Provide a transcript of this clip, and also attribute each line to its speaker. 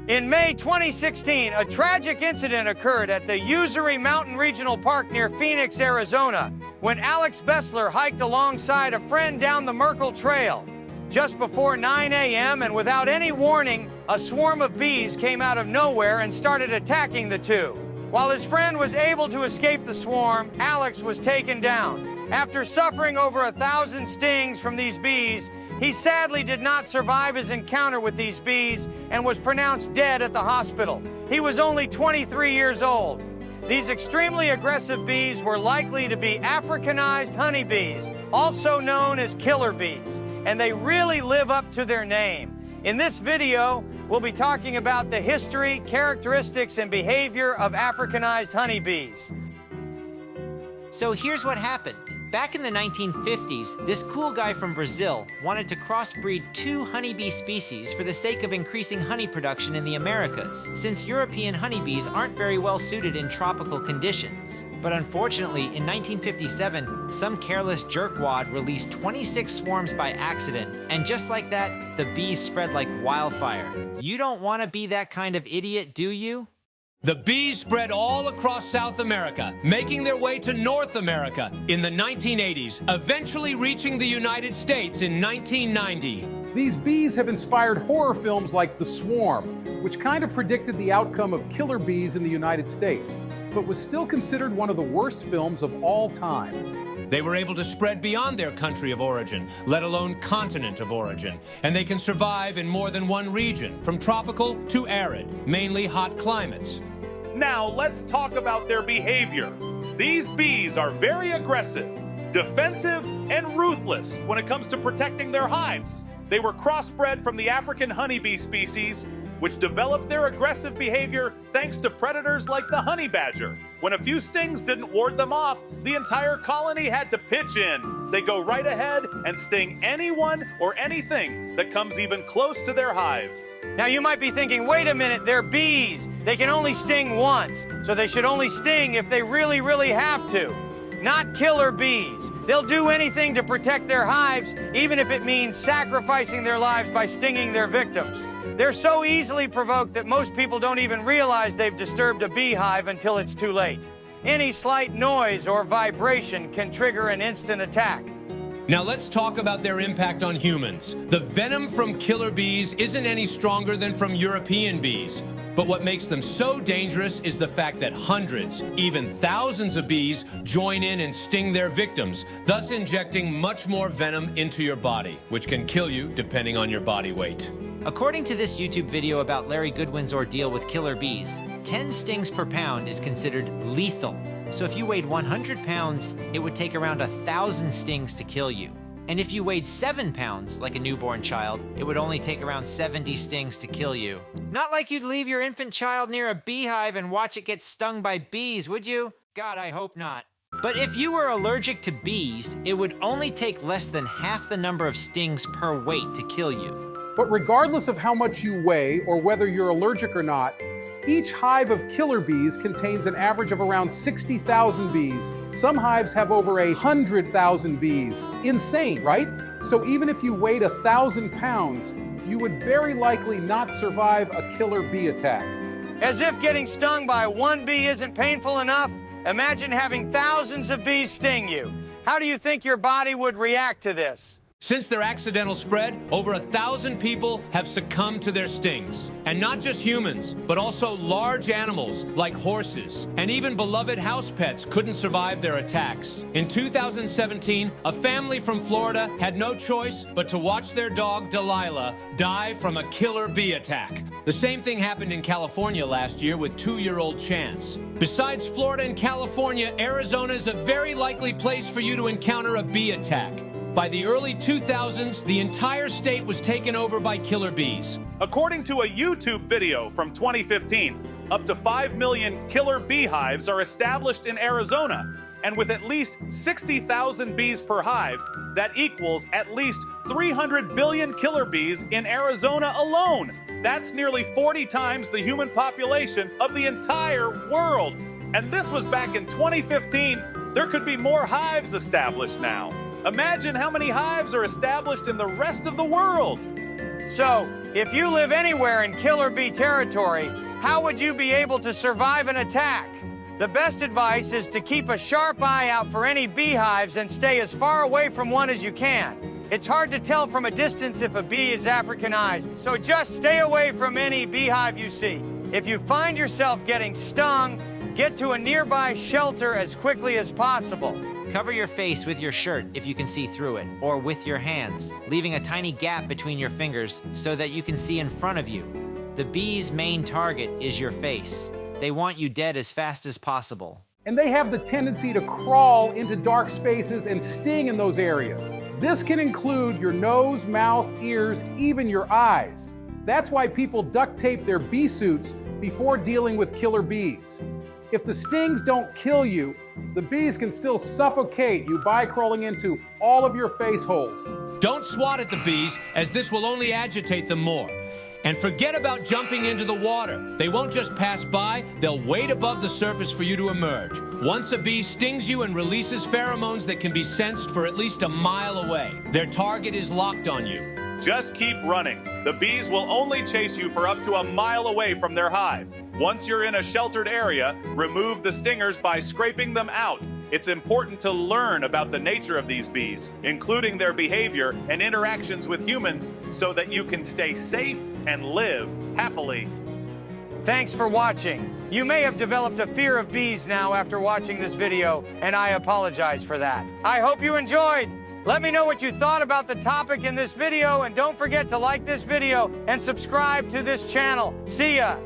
Speaker 1: In May 2016, a tragic incident occurred at the Usery Mountain Regional Park near Phoenix, Arizona, when Alex Bessler hiked alongside a friend down the Merkle Trail. Just before 9 a.m. and without any warning, a swarm of bees came out of nowhere and started attacking the two. While his friend was able to escape the swarm, Alex was taken down. After suffering over 1,000 stings from these bees, he sadly did not survive his encounter with these bees and was pronounced dead at the hospital. He was only 23 years old. These extremely aggressive bees were likely to be Africanized honeybees, also known as killer bees, and they really live up to their name. In this video, we'll be talking about the history, characteristics, and behavior of Africanized honeybees.
Speaker 2: So here's what happened. Back in the 1950s, this cool guy from Brazil wanted to crossbreed 2 honeybee species for the sake of increasing honey production in the Americas, since European honeybees aren't very well suited in tropical conditions. But unfortunately, in 1957, some careless jerkwad released 26 swarms by accident, and just like that, the bees spread like wildfire. You don't want to be that kind of idiot, do you?
Speaker 3: The bees spread all across South America, making their way to North America in the 1980s, eventually reaching the United States in 1990.
Speaker 4: These bees have inspired horror films like The Swarm, which kind of predicted the outcome of killer bees in the United States, but was still considered one of the worst films of all time.
Speaker 3: They were able to spread beyond their country of origin, let alone continent of origin, and they can survive in more than one region, from tropical to arid, mainly hot climates.
Speaker 5: Now let's talk about their behavior. These bees are very aggressive, defensive, and ruthless when it comes to protecting their hives. They were crossbred from the African honeybee species, which developed their aggressive behavior thanks to predators like the honey badger. When a few stings didn't ward them off, the entire colony had to pitch in. They go right ahead and sting anyone or anything that comes even close to their hive.
Speaker 1: Now you might be thinking, wait a minute, they're bees. They can only sting once, so they should only sting if they really, really have to. Not killer bees. They'll do anything to protect their hives, even if it means sacrificing their lives by stinging their victims. They're so easily provoked that most people don't even realize they've disturbed a beehive until it's too late. Any slight noise or vibration can trigger an instant attack.
Speaker 3: Now let's talk about their impact on humans. The venom from killer bees isn't any stronger than from European bees. But what makes them so dangerous is the fact that hundreds, even thousands of bees join in and sting their victims, thus injecting much more venom into your body, which can kill you depending on your body weight.
Speaker 2: According to this YouTube video about Larry Goodwin's ordeal with killer bees, 10 stings per pound is considered lethal. So if you weighed 100 pounds, it would take around 1,000 stings to kill you. And if you weighed 7 pounds, like a newborn child, it would only take around 70 stings to kill you. Not like you'd leave your infant child near a beehive and watch it get stung by bees, would you? God, I hope not. But if you were allergic to bees, it would only take less than half the number of stings per weight to kill you.
Speaker 4: But regardless of how much you weigh or whether you're allergic or not, each hive of killer bees contains an average of around 60,000 bees. Some hives have over 100,000 bees. Insane, right? So even if you weighed 1,000 pounds, you would very likely not survive a killer bee attack.
Speaker 1: As if getting stung by one bee isn't painful enough, imagine having thousands of bees sting you. How do you think your body would react to this?
Speaker 3: Since their accidental spread, over 1,000 people have succumbed to their stings. And not just humans, but also large animals like horses, and even beloved house pets couldn't survive their attacks. In 2017, a family from Florida had no choice but to watch their dog, Delilah, die from a killer bee attack. The same thing happened in California last year with 2-year-old Chance. Besides Florida and California, Arizona is a very likely place for you to encounter a bee attack. By the early 2000s, the entire state was taken over by killer bees.
Speaker 5: According to a YouTube video from 2015, up to 5 million killer beehives are established in Arizona, and with at least 60,000 bees per hive, that equals at least 300 billion killer bees in Arizona alone. That's nearly 40 times the human population of the entire world. And this was back in 2015. There could be more hives established now. Imagine how many hives are established in the rest of the world.
Speaker 1: So, if you live anywhere in killer bee territory, how would you be able to survive an attack? The best advice is to keep a sharp eye out for any beehives and stay as far away from one as you can. It's hard to tell from a distance if a bee is Africanized, so just stay away from any beehive you see. If you find yourself getting stung, get to a nearby shelter as quickly as possible.
Speaker 2: Cover your face with your shirt if you can see through it, or with your hands, leaving a tiny gap between your fingers so that you can see in front of you. The bee's main target is your face. They want you dead as fast as possible.
Speaker 4: And they have the tendency to crawl into dark spaces and sting in those areas. This can include your nose, mouth, ears, even your eyes. That's why people duct tape their bee suits before dealing with killer bees. If the stings don't kill you, the bees can still suffocate you by crawling into all of your face holes.
Speaker 3: Don't swat at the bees, as this will only agitate them more. And forget about jumping into the water. They won't just pass by, they'll wait above the surface for you to emerge. Once a bee stings you and releases pheromones that can be sensed for at least a mile away, their target is locked on you.
Speaker 5: Just keep running. The bees will only chase you for up to a mile away from their hive. Once you're in a sheltered area, remove the stingers by scraping them out. It's important to learn about the nature of these bees, including their behavior and interactions with humans, so that you can stay safe and live happily.
Speaker 1: Thanks for watching. You may have developed a fear of bees now after watching this video, and I apologize for that. I hope you enjoyed. Let me know what you thought about the topic in this video, and don't forget to like this video and subscribe to this channel. See ya!